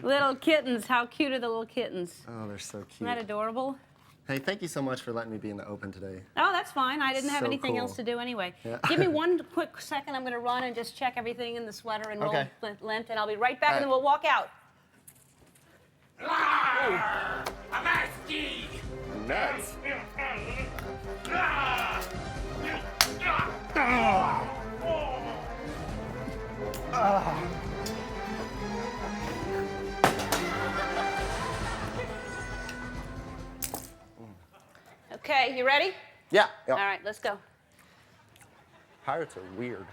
Little kittens. How cute are the little kittens? Oh, they're so cute. Isn't that adorable? Hey, thank you so much for letting me be in the open today. Oh, that's fine. I didn't have So anything cool. else to do anyway. Yeah. Give me one quick second. I'm going to run and just check everything in the sweater and roll lint, and I'll be right back, and then we'll walk out. I'm asking! Nuts. Okay, you ready? Yeah. All right, let's go. Pirates are weird.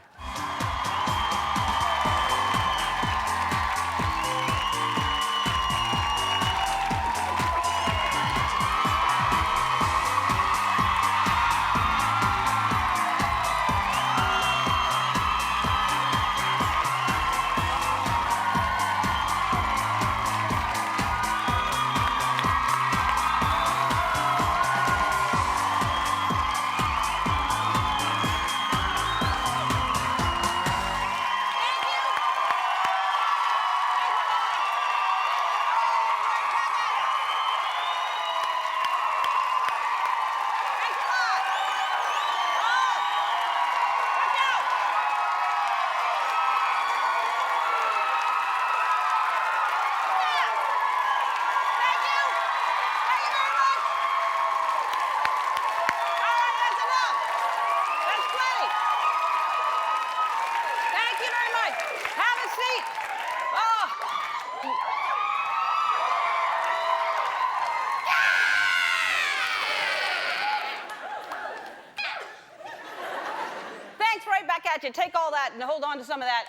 You take all that and hold on to some of that,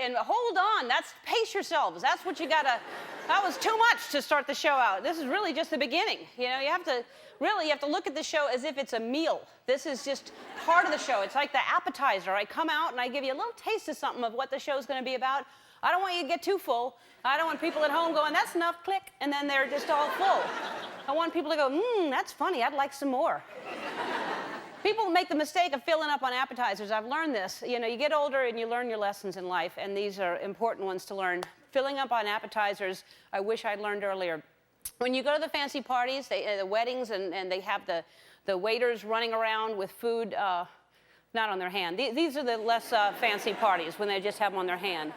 and hold on. Pace yourselves. That's what you gotta. That was too much to start the show out. This is really just the beginning. You know, you have to look at the show as if it's a meal. This is just part of the show. It's like the appetizer. I come out and I give you a little taste of something of what the show's going to be about. I don't want you to get too full. I don't want people at home going, "That's enough," click, and then they're just all full. I want people to go, "That's funny. I'd like some more." People make the mistake of filling up on appetizers. I've learned this. You know, you get older and you learn your lessons in life, and these are important ones to learn. Filling up on appetizers, I wish I'd learned earlier. When you go to the fancy parties, the weddings, and they have the waiters running around with food, not on their hand. These are the less fancy parties when they just have them on their hand.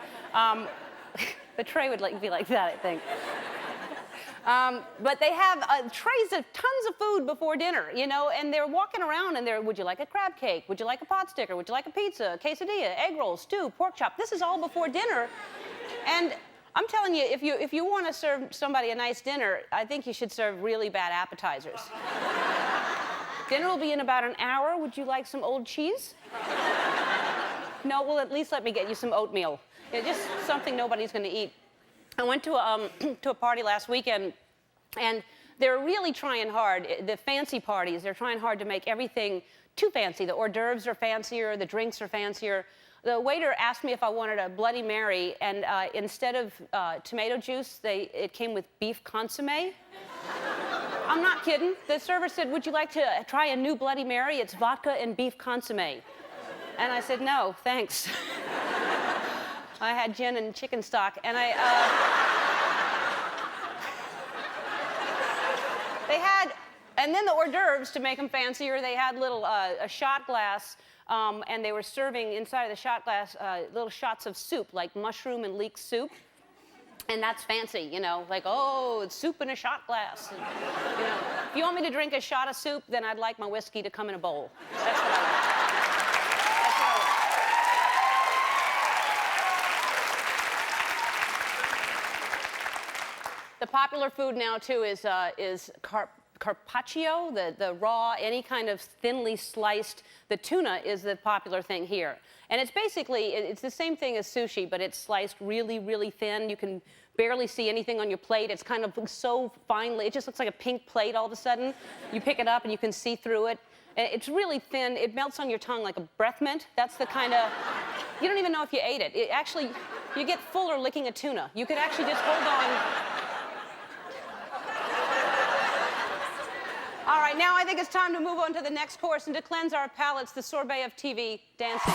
The tray would be like that, I think. But they have trays of tons of food before dinner, you know, and they're walking around and would you like a crab cake? Would you like a pot sticker? Would you like a pizza, a quesadilla, egg rolls, stew, pork chop? This is all before dinner. And I'm telling you, if you want to serve somebody a nice dinner, I think you should serve really bad appetizers. Dinner will be in about an hour. Would you like some old cheese? No, well, at least let me get you some oatmeal. Yeah, just something nobody's going to eat. I went to a party last weekend, and they're really trying hard. The fancy parties, they're trying hard to make everything too fancy. The hors d'oeuvres are fancier, the drinks are fancier. The waiter asked me if I wanted a Bloody Mary, and instead of tomato juice, it came with beef consommé. I'm not kidding. The server said, "Would you like to try a new Bloody Mary? It's vodka and beef consommé." And I said, "No, thanks." I had gin and chicken stock, and and then the hors d'oeuvres, to make them fancier, they had a shot glass, and they were serving inside of the shot glass little shots of soup, like mushroom and leek soup. And that's fancy, you know, like, oh, it's soup in a shot glass. And, you know, if you want me to drink a shot of soup, then I'd like my whiskey to come in a bowl. That's what I like. The popular food now, too, is carpaccio, the raw, any kind of thinly sliced. The tuna is the popular thing here. And it's basically, it's the same thing as sushi, but it's sliced really, really thin. You can barely see anything on your plate. It's kind of so finely, it just looks like a pink plate all of a sudden. You pick it up and you can see through it. And it's really thin. It melts on your tongue like a breath mint. That's the kind of, you don't even know if you ate it. It actually, you get fuller licking a tuna. You could actually just hold on. All right, now I think it's time to move on to the next course and to cleanse our palates, the sorbet of TV dancing.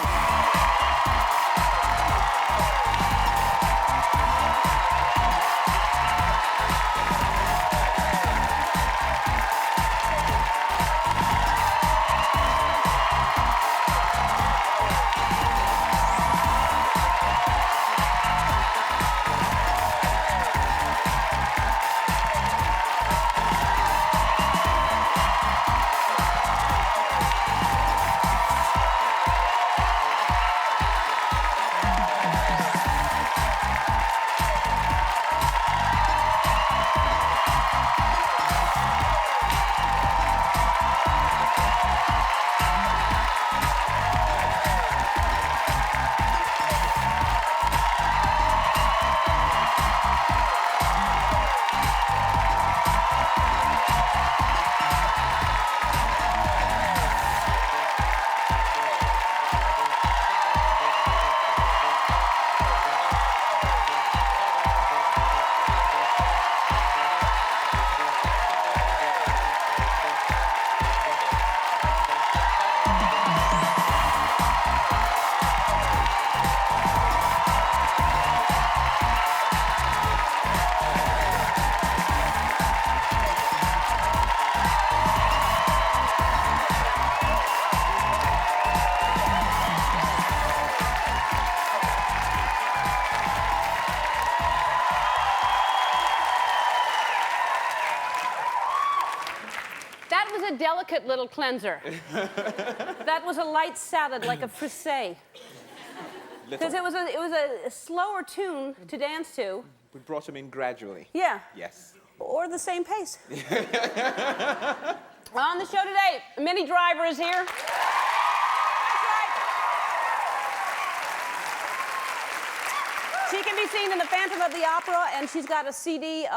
was a delicate little cleanser. That was a light salad, like a frisee. Because it was a slower tune to dance to. We brought him in gradually. Yeah. Yes. Or the same pace. On the show today, Minnie Driver is here. That's right. She can be seen in The Phantom of the Opera, and she's got a CD.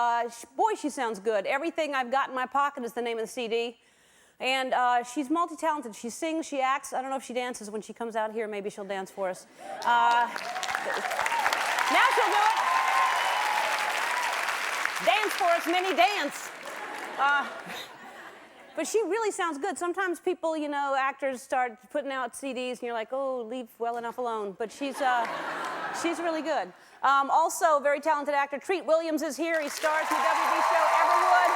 Boy, she sounds good. Everything I've Got in My Pocket is the name of the CD. And she's multi-talented. She sings, she acts. I don't know if she dances when she comes out here. Maybe she'll dance for us. Now she'll do it. Dance for us, Minnie, dance. But she really sounds good. Sometimes people, you know, actors start putting out CDs and you're like, oh, leave well enough alone. But she's really good. Also, very talented actor Treat Williams is here. He stars in the WB show Everwood.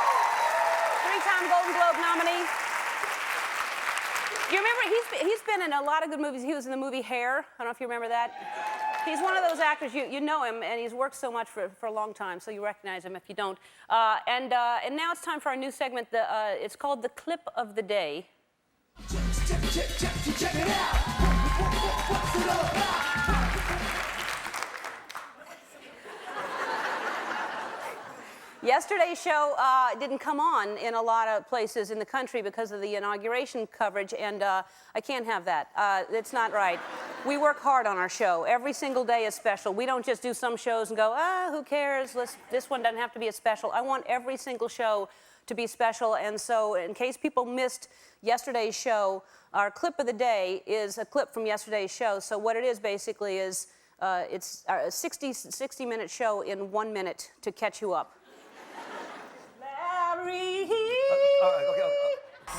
3-time Golden Globe nominee. You remember, he's been in a lot of good movies. He was in the movie Hair. I don't know if you remember that. He's one of those actors, you know him, and he's worked so much for a long time, so you recognize him if you don't. And now it's time for our new segment. It's called The Clip of the Day. Check it out. What's it all about? Yesterday's show didn't come on in a lot of places in the country because of the inauguration coverage, and I can't have that. It's not right. We work hard on our show. Every single day is special. We don't just do some shows and go, who cares? This one doesn't have to be a special. I want every single show to be special, and so in case people missed yesterday's show, our clip of the day is a clip from yesterday's show. So what it is basically is it's a 60-minute show in 1 minute to catch you up. All right, okay.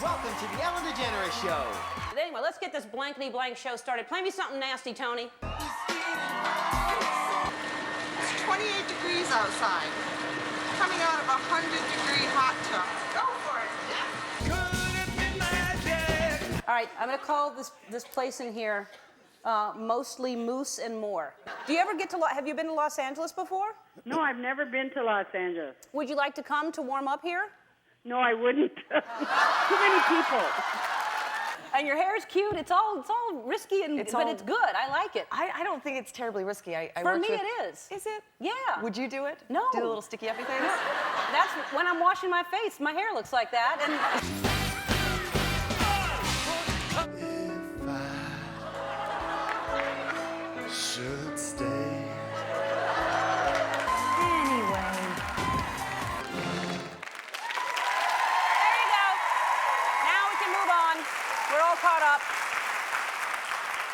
Welcome to the Ellen DeGeneres Show. But anyway, let's get this blankety blank show started. Play me something nasty, Tony. It's 28 degrees outside. Coming out of a 100-degree hot tub. Go for it. All right, I'm going to call this place in here Mostly Moose and More. Do you ever get to have you been to Los Angeles before? No, I've never been to Los Angeles. Would you like to come to warm up here? No, I wouldn't. Too many people. And your hair is cute. It's all risky, but it's good. I like it. I don't think it's terribly risky. For me, it is. Is it? Yeah. Would you do it? No. Do the little sticky uppy things? No. That's when I'm washing my face. My hair looks like that. And Should stay. anyway. There you go. Now we can move on. We're all caught up.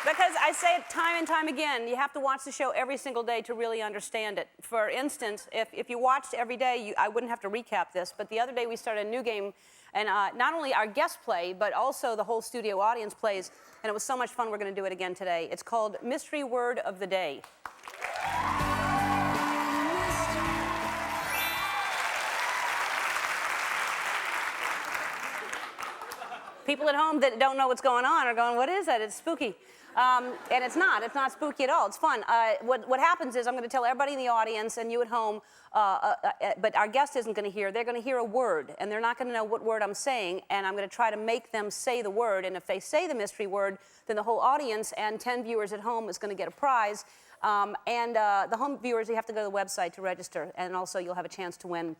Because I say it time and time again, you have to watch the show every single day to really understand it. For instance, if you watched every day, I wouldn't have to recap this, but the other day we started a new game, and not only our guests play, but also the whole studio audience plays, and it was so much fun, we're going to do it again today. It's called Mystery Word of the Day. People at home that don't know what's going on are going, what is that? It's spooky. And it's not spooky at all. It's fun. What happens is I'm going to tell everybody in the audience and you at home, but our guest isn't going to hear. They're going to hear a word, and they're not going to know what word I'm saying, and I'm going to try to make them say the word, and if they say the mystery word, then the whole audience and 10 viewers at home is going to get a prize. The home viewers, you have to go to the website to register, and also you'll have a chance to win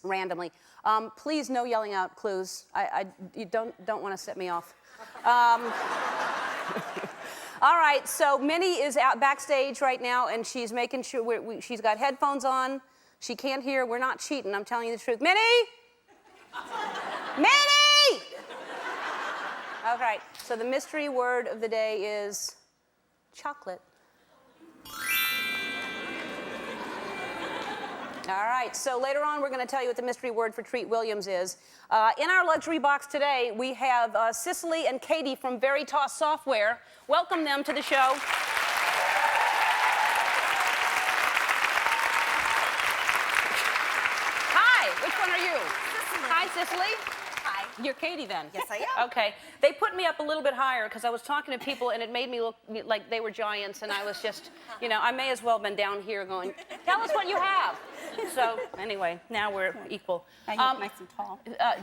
randomly. Please, no yelling out clues. You don't want to set me off. All right, so Minnie is out backstage right now, and she's making sure she's got headphones on. She can't hear. We're not cheating. I'm telling you the truth. Minnie! Minnie! All right, so the mystery word of the day is chocolate. All right, so later on we're going to tell you what the mystery word for Treat Williams is. In our luxury box today, we have Cicely and Katie from Veritas Software. Welcome them to the show. Hi, which one are you? Cicely. Hi, Cicely. Hi. You're Katie then? Yes, I am. Okay. They put me up a little bit higher because I was talking to people and it made me look like they were giants and I was just, you know, I may as well have been down here going, tell us what you have. So anyway, now we're equal. Now you look nice and tall.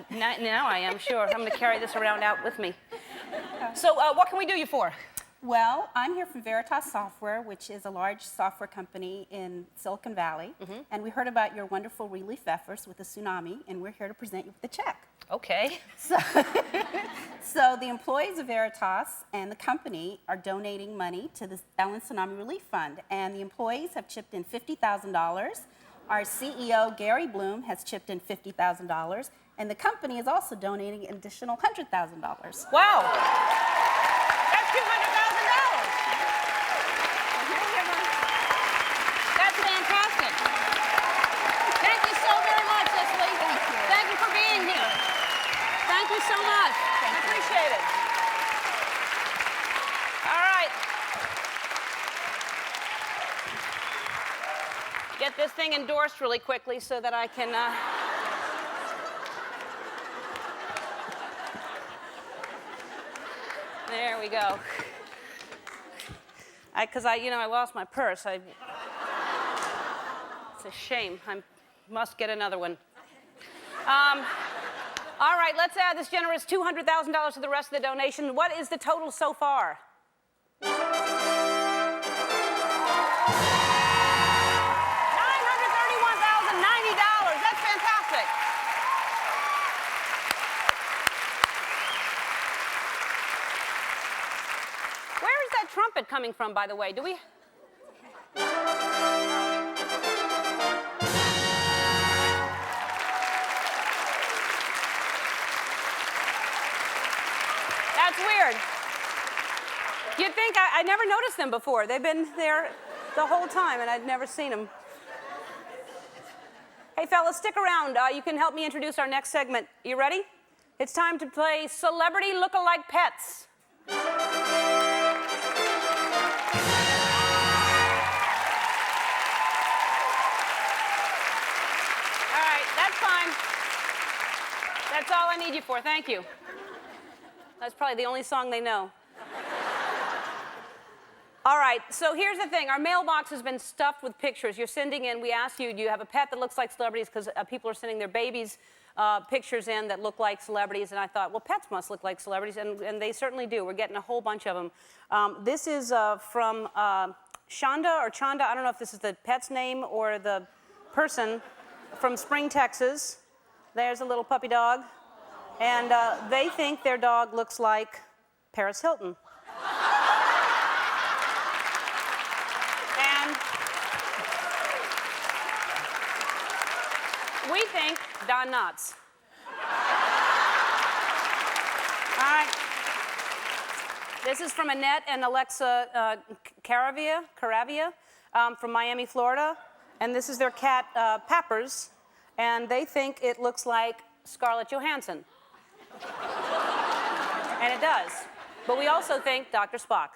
Now I am, sure. I'm going to carry this around out with me. So what can we do you for? Well, I'm here from Veritas Software, which is a large software company in Silicon Valley. And we heard about your wonderful relief efforts with the tsunami, and we're here to present you with the check. Okay. So the employees of Veritas and the company are donating money to the Ellen Tsunami Relief Fund. And the employees have chipped in $50,000. Our CEO, Gary Bloom, has chipped in $50,000. And the company is also donating an additional $100,000. Wow. That's $200,000. That's fantastic. Thank you so very much, Cecily. Thank you for being here. Thank you so much. I appreciate it. All right. Get this thing endorsed really quickly so that I can. There we go. Because I lost my purse. It's a shame. I must get another one. All right, let's add this generous $200,000 to the rest of the donation. What is the total so far? $931,090. That's fantastic. Where is that trumpet coming from, by the way? Do we? That's weird. You'd think I never noticed them before. They've been there the whole time, and I'd never seen them. Hey, fellas, stick around. You can help me introduce our next segment. You ready? It's time to play Celebrity Lookalike Pets. All right, that's fine. That's all I need you for. Thank you. That's probably the only song they know. All right, so here's the thing. Our mailbox has been stuffed with pictures. You're sending in, we asked you, do you have a pet that looks like celebrities? Because people are sending their babies pictures in that look like celebrities. And I thought, well, pets must look like celebrities. And they certainly do. We're getting a whole bunch of them. This is from Shonda or Chanda. I don't know if this is the pet's name or the person from Spring, Texas. There's a little puppy dog. And they think their dog looks like Paris Hilton. And we think Don Knotts. All right. This is from Annette and Alexa Caravia from Miami, Florida. And this is their cat, Pappers. And they think it looks like Scarlett Johansson. And it does. But we also think Dr. Spock.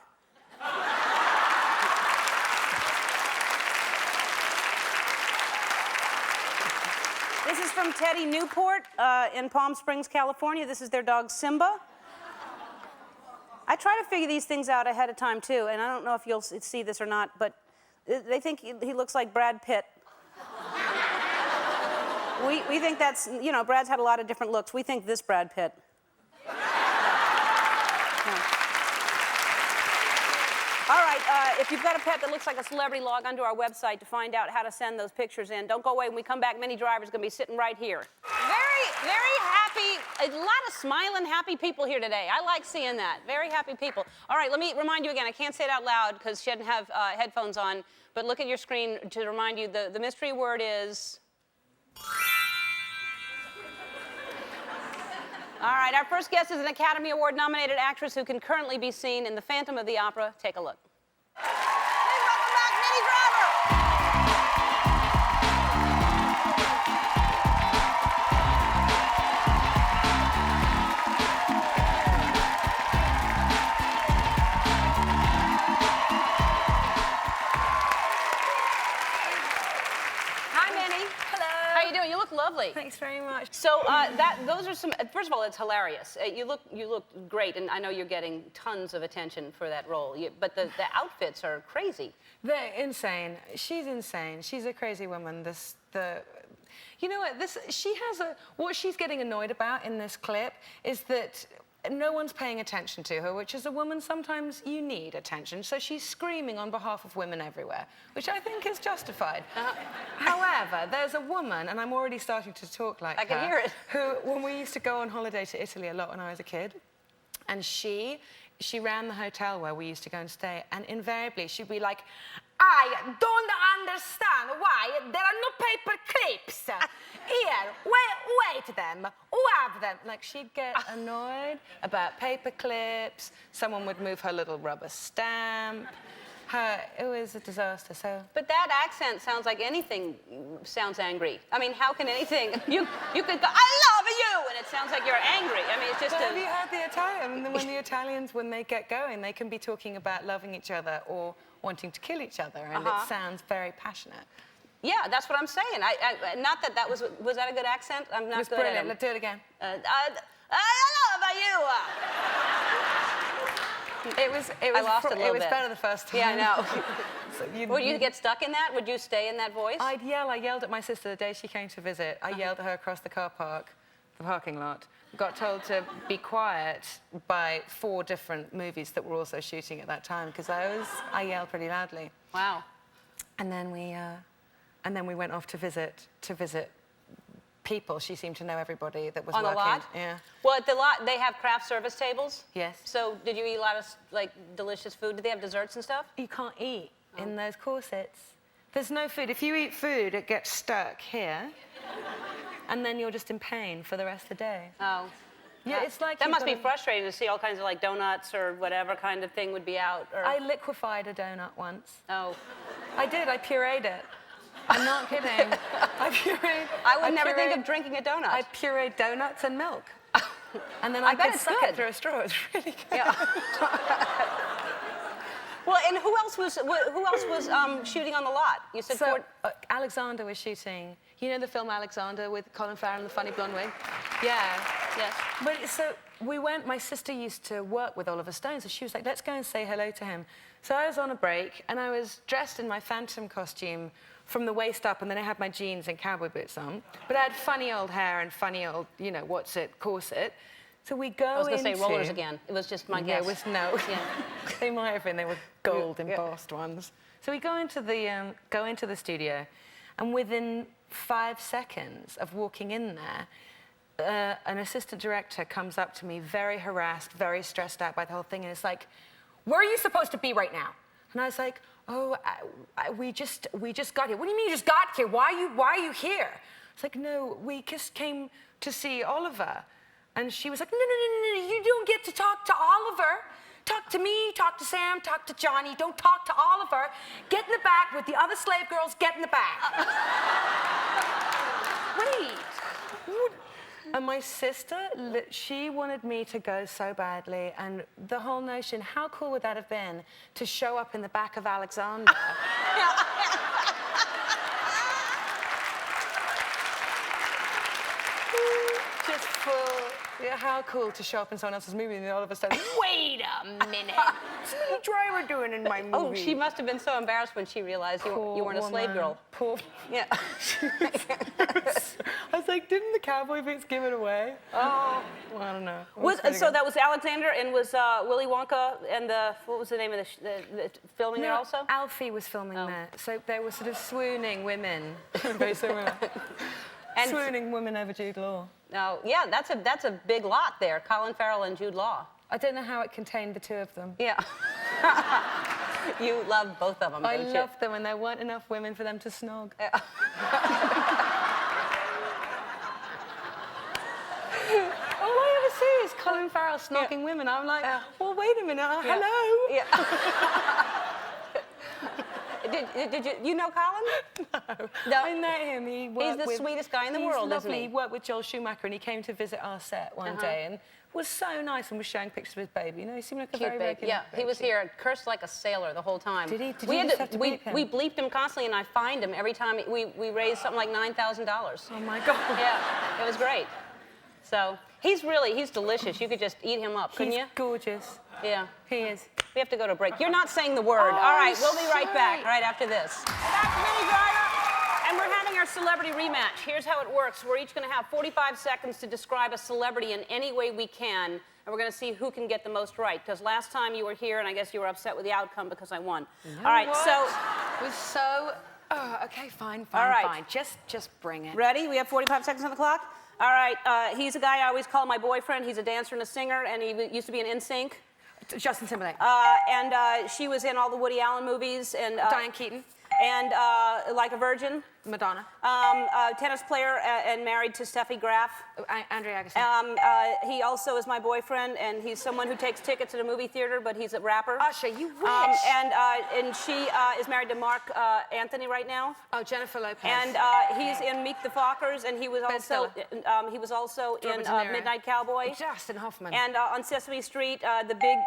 This is from Teddy Newport in Palm Springs, California. This is their dog, Simba. I try to figure these things out ahead of time, too, and I don't know if you'll see this or not, but they think he looks like Brad Pitt. We think that's, Brad's had a lot of different looks. We think this Brad Pitt. All right, if you've got a pet that looks like a celebrity, log onto our website to find out how to send those pictures in. Don't go away. When we come back, Minnie Driver's going to be sitting right here. Very, very happy, a lot of smiling, happy people here today. I like seeing that. Very happy people. All right, let me remind you again. I can't say it out loud because she doesn't have headphones on, but look at your screen to remind you the mystery word is... All right, our first guest is an Academy Award-nominated actress who can currently be seen in The Phantom of the Opera. Take a look. Please welcome back Minnie Driver. Hi, Minnie. Hello. How you doing? You look lovely. Thanks very much. So those are some. First of all, it's hilarious. You look great, and I know you're getting tons of attention for that role. But the outfits are crazy. They're insane. She's insane. She's a crazy woman. You know what? What she's getting annoyed about in this clip is that no one's paying attention to her, which as a woman, sometimes you need attention. So she's screaming on behalf of women everywhere, which I think is justified. However, there's a woman, and I'm already starting to talk like her. I can hear it. Who, when we used to go on holiday to Italy a lot when I was a kid, and she ran the hotel where we used to go and stay, and invariably she'd be like, I don't understand why there are no paper clips. Here, wait them, who have them? Like, she'd get annoyed about paper clips, someone would move her little rubber stamp. It was a disaster, so... But that accent sounds like anything sounds angry. I mean, how can anything... You could go, I love you, and it sounds like you're angry. I mean, it's just But have you heard the Italian? When the Italians, when they get going, they can be talking about loving each other or wanting to kill each other, and it sounds very passionate. Yeah, that's what I'm saying. Not that was that a good accent? I'm not It was good brilliant. at it. Let's do it again. I love you. It was I lost it a little bit. It was better the first time. Yeah, I know. So Would you get stuck in that? Would you stay in that voice? I yelled at my sister the day she came to visit. I yelled at her across the parking lot. Got told to be quiet by 4 different movies that were also shooting at that time because I yelled pretty loudly. Wow. And then we went off to visit people. She seemed to know everybody that was On working. the lot? Yeah. Well, at the lot, they have craft service tables? Yes. So did you eat a lot of, like, delicious food? Did they have desserts and stuff? You can't eat in those corsets. There's no food. If you eat food, it gets stuck here. And then you're just in pain for the rest of the day. Oh. Yeah, it's like that must be frustrating to see all kinds of, like, donuts or whatever kind of thing would be out. Or... I liquefied a donut once. Oh. I did. I pureed it. I'm not kidding. I would never think of drinking a donut. I pureed donuts and milk. And then I I bet could it's suck good. it through a straw. It's really good. Yeah. Well, and who else was shooting on the lot? You said so, Alexander was shooting. You know the film Alexander with Colin Farrell and the funny blonde wig? Yeah. Yes. But so we went, my sister used to work with Oliver Stone, so she was like, let's go and say hello to him. So I was on a break, and I was dressed in my Phantom costume from the waist up, and then I had my jeans and cowboy boots on. But I had funny old hair and funny old, you know, corset. So we go into... I was going to say rollers again. It was just my guess. It was no. Yeah. They might have been. They were gold embossed ones. So we go into the studio, and within 5 seconds of walking in there, an assistant director comes up to me, very harassed, very stressed out by the whole thing, and it's like, "Where are you supposed to be right now?" And I was like, "Oh, we just got here." "What do you mean you just got here? Why are you here?" It's like, "No, we just came to see Oliver." And she was like, "No, you don't get to talk to Oliver. Talk to me, talk to Sam, talk to Johnny. Don't talk to Oliver. Get in the back with the other slave girls, get in the back." Wait. And my sister, she wanted me to go so badly, and the whole notion, how cool would that have been to show up in the back of Alexander? Just full. Yeah, how cool to show up in someone else's movie and then all of a sudden, wait a minute, what's Minnie Driver doing in my movie? Oh, she must have been so embarrassed when she realized you weren't a slave girl. Poor. Yeah. I was like, didn't the cowboy boots give it away? Oh, well, I don't know. So that was Alexander, and was Willy Wonka and what was the name of the filming there also? Alfie was filming there. So there were sort of swooning women, very similar. And swooning women over Jude Law. No, yeah, that's a big lot there. Colin Farrell and Jude Law. I don't know how it contained the 2 of them. Yeah. You love both of them, don't you? I loved them, and there weren't enough women for them to snog. Yeah. All I ever see is Colin Farrell snogging women. I'm like, well, wait a minute, hello. Yeah. Did you know Colin? No. I met him. He's the sweetest guy in the world, lovely. isn't he? He worked with Joel Schumacher, and he came to visit our set one day, and was so nice, and was showing pictures of his baby. You know, he seemed like a Cute very, baby. very Yeah, he was here, cursed like a sailor the whole time. Did he? Did we you had just have to bleep him? We bleeped him constantly, and I fined him every time we raised something like $9,000. Oh my God. Yeah, it was great. So he's delicious. You could just eat him up, couldn't you? He's gorgeous. Yeah. He is. We have to go to a break. You're not saying the word. Oh, All right, we'll be right sorry. back right after this. Back to Minnie Driver, and we're having our celebrity rematch. Here's how it works. We're each going to have 45 seconds to describe a celebrity in any way we can, and we're going to see who can get the most right. Because last time you were here, and I guess you were upset with the outcome because I won. All right, so... It was so... Oh, okay, fine. All right. Fine. Just bring it. Ready? We have 45 seconds on the clock? All right, he's a guy I always call my boyfriend. He's a dancer and a singer, and he used to be in NSYNC. Justin Timberlake. And she was in all the Woody Allen movies. And Diane Keaton. And Like a Virgin. Madonna. Tennis player and married to Steffi Graf. Andrew Agassi. He also is my boyfriend, and he's someone who takes tickets at a movie theater, but he's a rapper. Usher, you wish. And she is married to Mark Anthony right now. Oh, Jennifer Lopez. And he's in Meet the Fockers, and he was also in Midnight Cowboy. Justin Hoffman. And on Sesame Street, the big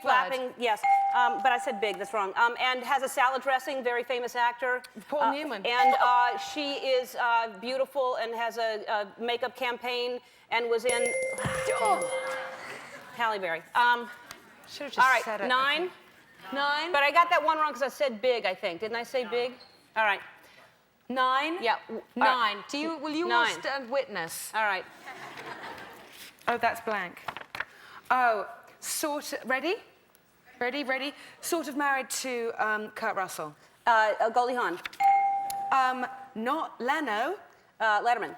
flapping. Bird. Yes, but I said big. That's wrong. And has a salad dressing. Very famous actor. Paul Newman. And she is beautiful and has a makeup campaign and was in Halle Berry. Should have just All right, said it. 9. Okay. 9. But I got that one wrong because I said big, I think. Didn't I say big? All right. 9. Yeah. 9. Will you all 9. stand witness? All right. Oh, that's blank. Oh, ready? Ready? Sort of married to Kurt Russell. Goldie Hawn. Not Leno. Letterman.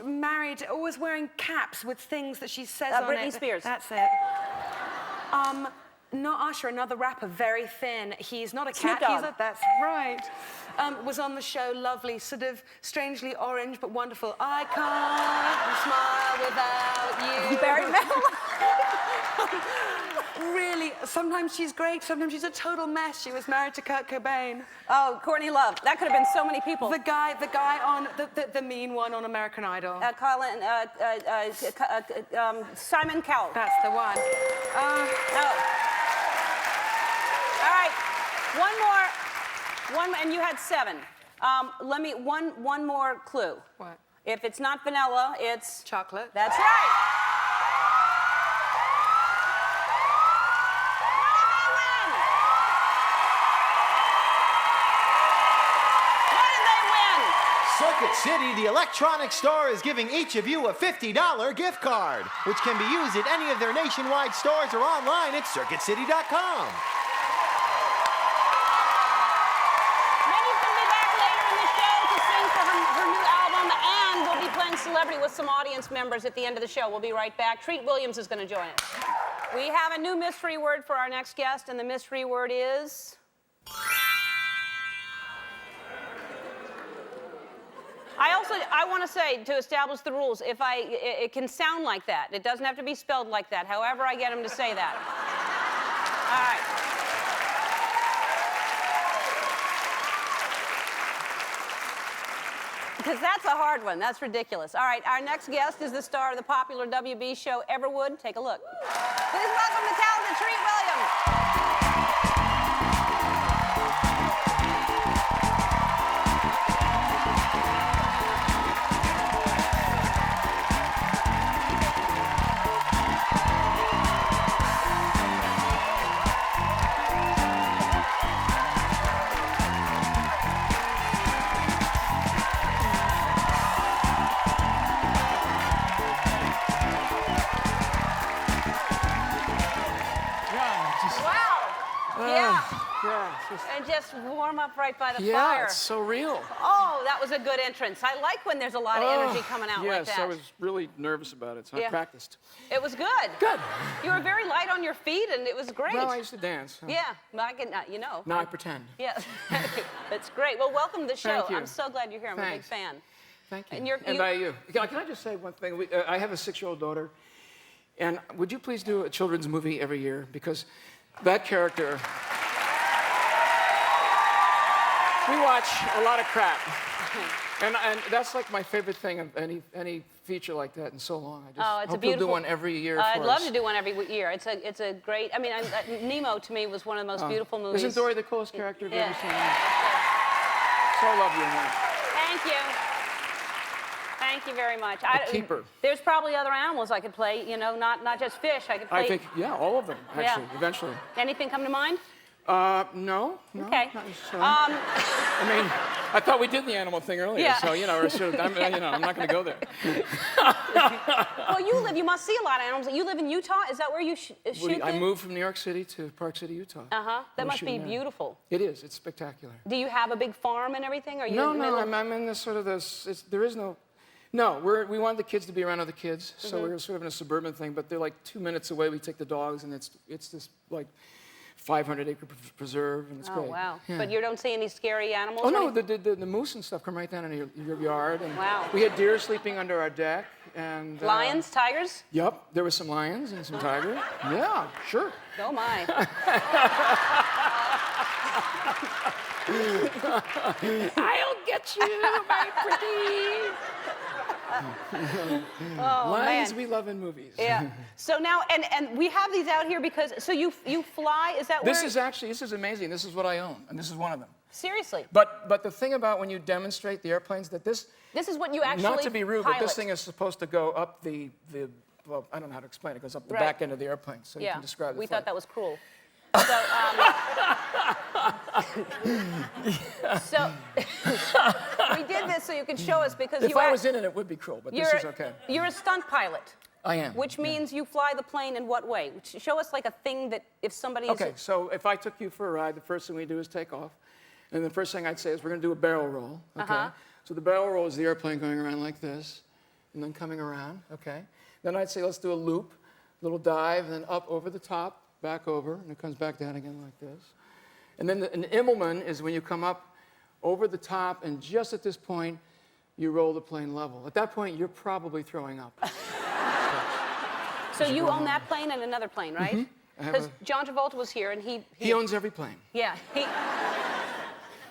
Married, always wearing caps with things that she says on it. Britney Spears. That's it. Not Usher, another rapper, very thin. He's not a Snoop cat. Dogg. That's right. Was on the show, lovely, sort of strangely orange but wonderful. I can't smile without you. Barry Manilow. Really, sometimes she's great, sometimes she's a total mess. She was married to Kurt Cobain. Oh, Courtney Love. That could have been so many people. The guy on the mean one on American Idol. Simon Cowell. That's the one. No. All right. One, and you had 7. Let me one more clue. What? If it's not vanilla, it's Chocolate. That's right. Circuit City, the electronics store, is giving each of you a $50 gift card, which can be used at any of their nationwide stores or online at circuitcity.com. Minnie's going to be back later in the show to sing for her new album, and we'll be playing Celebrity with some audience members at the end of the show. We'll be right back. Treat Williams is going to join us. We have a new mystery word for our next guest, and the mystery word is... I want to say, to establish the rules, it can sound like that. It doesn't have to be spelled like that. However I get him to say that. All right. Because that's a hard one. That's ridiculous. All right, our next guest is the star of the popular WB show Everwood. Take a look. Please welcome the talented Treat Williams. And just warm up right by the fire. Yeah, it's so real. Oh, that was a good entrance. I like when there's a lot of energy coming out like that. Yes, I was really nervous about it, so I practiced. It was good. Good. You were very light on your feet, and it was great. Well, I used to dance. So. Yeah, but I can, you know. Now I pretend. Yes, that's great. Well, welcome to the show. Thank you. I'm so glad you're here. I'm a big fan. Thank you. And by you. Can I just say one thing? I have a 6-year-old daughter, and would you please do a children's movie every year? Because that character... We watch a lot of crap. And that's like my favorite thing of any feature like that in so long. I just Oh, it's hope a beautiful. you'll do one every year for I'd love us. to do one every year. It's a great. I mean, Nemo to me was one of the most beautiful movies. Isn't Dory the coolest character you've Yeah. ever seen? So I love you in that. Thank you. Thank you very much. Keeper. There's probably other animals I could play. You know, not just fish. I could play. I think, yeah, all of them, actually, Yeah. eventually. Anything come to mind? No. Okay. Not necessarily. I mean, I thought we did the animal thing earlier, Yeah. so, you know, I'm not going to go there. Well, you must see a lot of animals. You live in Utah? Is that where you shoot I them? moved from New York City to Park City, Utah. That We're must be shooting there. beautiful. It is. It's spectacular. Do you have a big farm and everything? Or are you in the middle of- I'm in this sort of there is no. No, we wanted the kids to be around other kids, so we were sort of in a suburban thing, but they're like 2 minutes away. We take the dogs, and it's this like 500-acre preserve, and it's Oh, great. wow. Yeah. But you don't see any scary animals? Oh, or no, anything? the moose and stuff come right down in your yard. And Wow. We had deer sleeping under our deck. And Lions, tigers? Yep, there were some lions and some tigers. Yeah, sure. Oh, my. I'll get you, my pretty. Oh, Lions man. we love in movies. Yeah. So now, and we have these out here because, so you fly, is that where? This is amazing. This is what I own, and this is one of them. Seriously? But the thing about when you demonstrate the airplanes, that this This is what you actually not to be rude, but this pilot. thing is supposed to go up the well, I don't know how to explain it. It goes up the Right. back end of the airplane, so you Yeah, can describe the we flight. thought that was cruel. So, so we did this so you could show us because If I was in it, it would be cruel, but this is okay. You're a stunt pilot. I am. Which means you fly the plane in what way? Show us like a thing that if somebody Okay, so if I took you for a ride, the first thing we do is take off. And the first thing I'd say is we're going to do a barrel roll, okay? So the barrel roll is the airplane going around like this, and then coming around, okay? Then I'd say let's do a loop, little dive, and then up over the top, back over, and it comes back down again like this. And then an Immelman is when you come up over the top, and just at this point, you roll the plane level. At that point, you're probably throwing up. So you own that plane and another plane, right? I have Because John Travolta was here and He owns every plane. Yeah.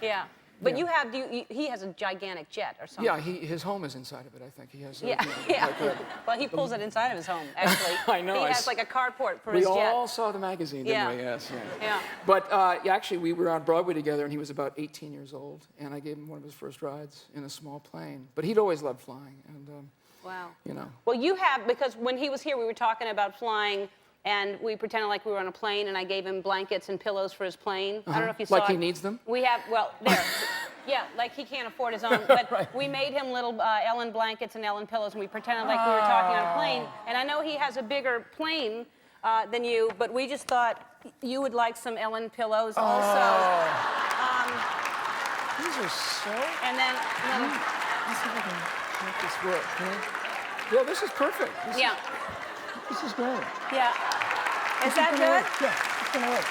Yeah. But Yeah. you have, he has a gigantic jet or something. Yeah, his home is inside of it, I think. He has Yeah, you know, yeah. like Well, he pulls it inside of his home, actually. I know, He I has like a carport for we his jet. all saw the magazine, didn't Yeah. we? Yes, yeah. Yeah. But actually, we were on Broadway together, and he was about 18 years old, and I gave him one of his first rides in a small plane. But he'd always loved flying, and Wow. you know. Well, you have, because when he was here, we were talking about flying, and we pretended like we were on a plane, and I gave him blankets and pillows for his plane. I don't know if you saw Like he it. needs them? We have, well, there. Yeah, like he can't afford his own. But Right. we made him little Ellen blankets and Ellen pillows, and we pretended like we were talking on a plane. And I know he has a bigger plane than you, but we just thought you would like some Ellen pillows also. These are so... And then, Let's see if I can make this work, huh? Yeah, this is perfect. yeah, This is great. yeah. Is that good? Yeah, it's going to work.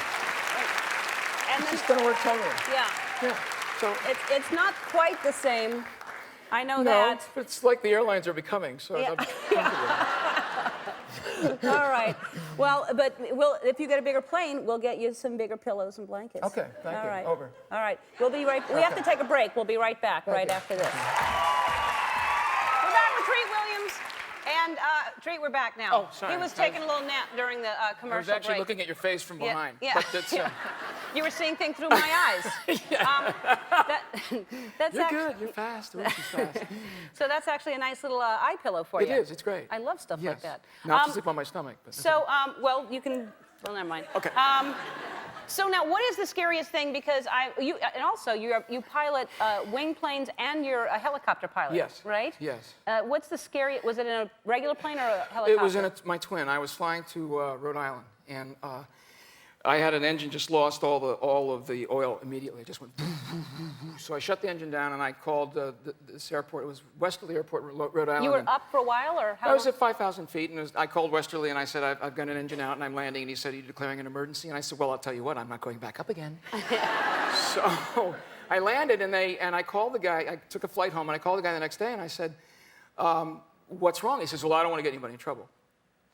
And It's then, just going to work totally. yeah. Yeah. So, It's not quite the same. I know no, that. it's like the airlines are becoming, so Yeah. I'm comfortable. All right. Well, but if you get a bigger plane, we'll get you some bigger pillows and blankets. Okay, thank All you. right. Over. All right. We'll be right. We have to take a break. We'll be right back Thank you. after this. We're back with Treat Williams. And Treat, we're back now. Oh, sorry. He was taking a little nap during the commercial I was actually break. looking at your face from Yeah, behind. yeah. But that's, Yeah. You were seeing things through my eyes. That's you're actually, good. You're fast. She's fast. So that's actually a nice little eye pillow for It you. is. It's great. I love stuff like Yes. that. Not to sleep on my stomach. But So, well, you can. Well, never mind. Okay. So now, what is the scariest thing? Because and also you pilot wing planes and you're a helicopter pilot. Yes. Right. Yes. What's the scary? Was it in a regular plane or a helicopter? It was in my twin. I was flying to Rhode Island, and I had an engine just lost all of the oil immediately. It just went. So I shut the engine down, and I called this airport. It was Westerly Airport, Rhode Island. You were up for a while, or how? I was at 5,000 feet, and I called Westerly, and I said, I've got an engine out, and I'm landing. And he said, are you declaring an emergency? And I said, well, I'll tell you what, I'm not going back up again. So I landed, and I called the guy. I took a flight home, and I called the guy the next day, and I said, what's wrong? He says, well, I don't want to get anybody in trouble.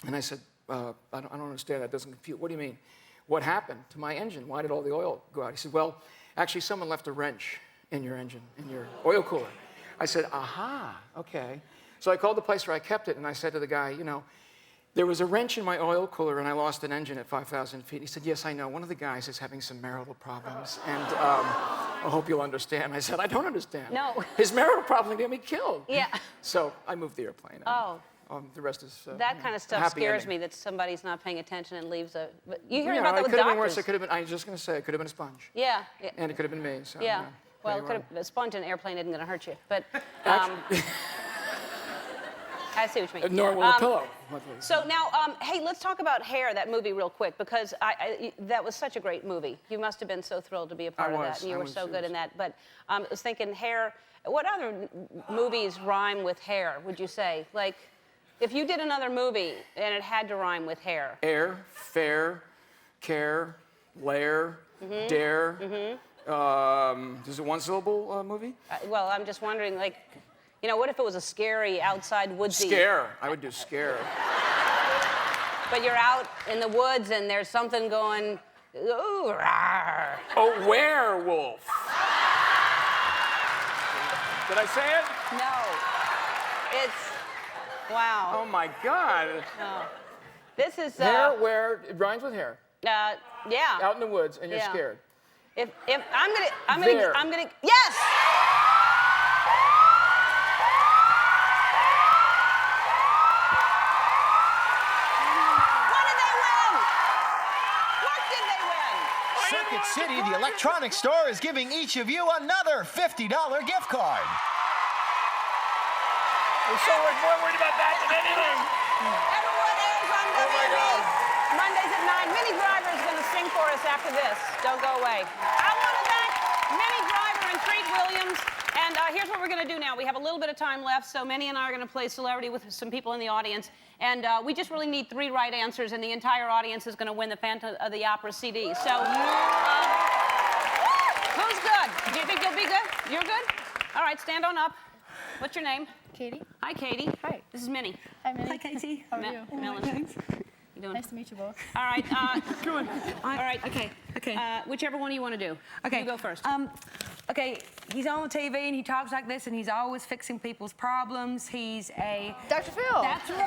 And I said, I don't understand. That doesn't compute. What do you mean? What happened to my engine? Why did all the oil go out? He said, well, actually, someone left a wrench in your engine, in your oil cooler. I said, aha, okay. So I called the place where I kept it, and I said to the guy, you know, there was a wrench in my oil cooler, and I lost an engine at 5,000 feet. He said, yes, I know. One of the guys is having some marital problems, and I hope you'll understand. I said, I don't understand. No. His marital problem get me killed. Yeah. So I moved the airplane. Oh. The rest is That kind of stuff happy scares ending. me, that somebody's not paying attention and leaves a... But you hear Yeah, about that it with could have been doctors. worse. It could have been, I was just going to say, it could have been a sponge. Yeah. Yeah. And it could have been me. So, Yeah. Well, anyway. a sponge in an airplane isn't going to hurt you. But Actually, I see what you mean. nor will a pillow. So now, hey, let's talk about Hair, that movie, real quick, because that was such a great movie. You must have been so thrilled to be a part of that, and you were so good in that. But I was thinking, Hair, what other movies rhyme with hair, would you say? Like, if you did another movie and it had to rhyme with hair. Air, fair, care, lair, dare. Is it one syllable movie? Well, I'm just wondering, like, you know, what if it was a scary, outside, woodsy... Scare. I would do scare. But you're out in the woods and there's something going, ooh, rawr. A werewolf. Did I say it? No. It's, wow. Oh my God. No. This is, Hair, where, it rhymes with hair. yeah. Out in the woods and you're Yeah. scared. If There. I'm gonna, yes! What did they win? What did they win? Circuit City, the electronics store, is giving each of you another $50 gift card. We're so more worried about that than anything. Everwood airs on WB. Mondays at 9. Minnie Driver is going to sing for us after this. Don't go away. I want to thank Minnie Driver and Treat Williams. And here's what we're going to do now. We have a little bit of time left, so Minnie and I are going to play celebrity with some people in the audience. And we just really need 3 right answers, and the entire audience is going to win the Phantom of the Opera CD. So, who's good? Do you think you'll be good? You're good? All right, stand on up. What's your name? Katie. Hi, Katie. Hi. This is Minnie. Hi, Minnie. Hi, Katie. How are you? Melanie. You doing? Nice to meet you both. All right. Go on. All right. Okay. Whichever one you want to do. Okay. You go first. Okay, he's on the TV and he talks like this and he's always fixing people's problems. He's a... Dr. Phil. That's right.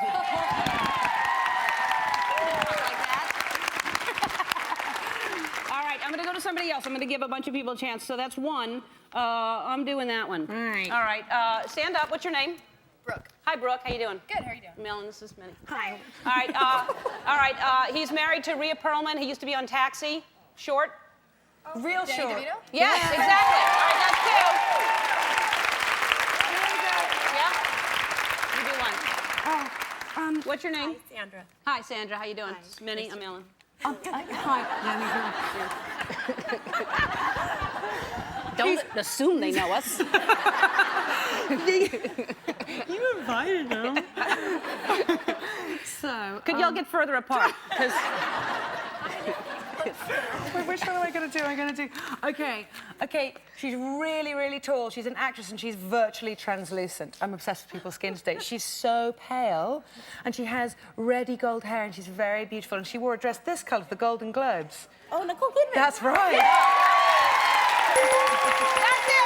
All right, I'm going to go to somebody else. I'm going to give a bunch of people a chance. So that's one. I'm doing that one. All right. All right. Stand up. What's your name? Brooke. Hi, Brooke. How you doing? Good, how are you doing? Melon, this is Minnie. Hi. All right. All right. He's married to Rhea Perlman. He used to be on Taxi. Short. Real Danny short. DeVito? Yes, exactly. All right, that's 2. Yeah. You do one. What's your name? Hi, Sandra. Hi, Sandra. How you doing? It's Minnie. I'm Ellen. Hi. Don't assume they know us. You invited him. So... Could y'all get further apart? 'Cause Wait, which one am I going to do? Okay. She's really, really tall. She's an actress and she's virtually translucent. I'm obsessed with people's skin today. She's so pale and she has reddy gold hair and she's very beautiful. And she wore a dress this colour for the Golden Globes. Oh, Nicole Kidman. That's right. that's it.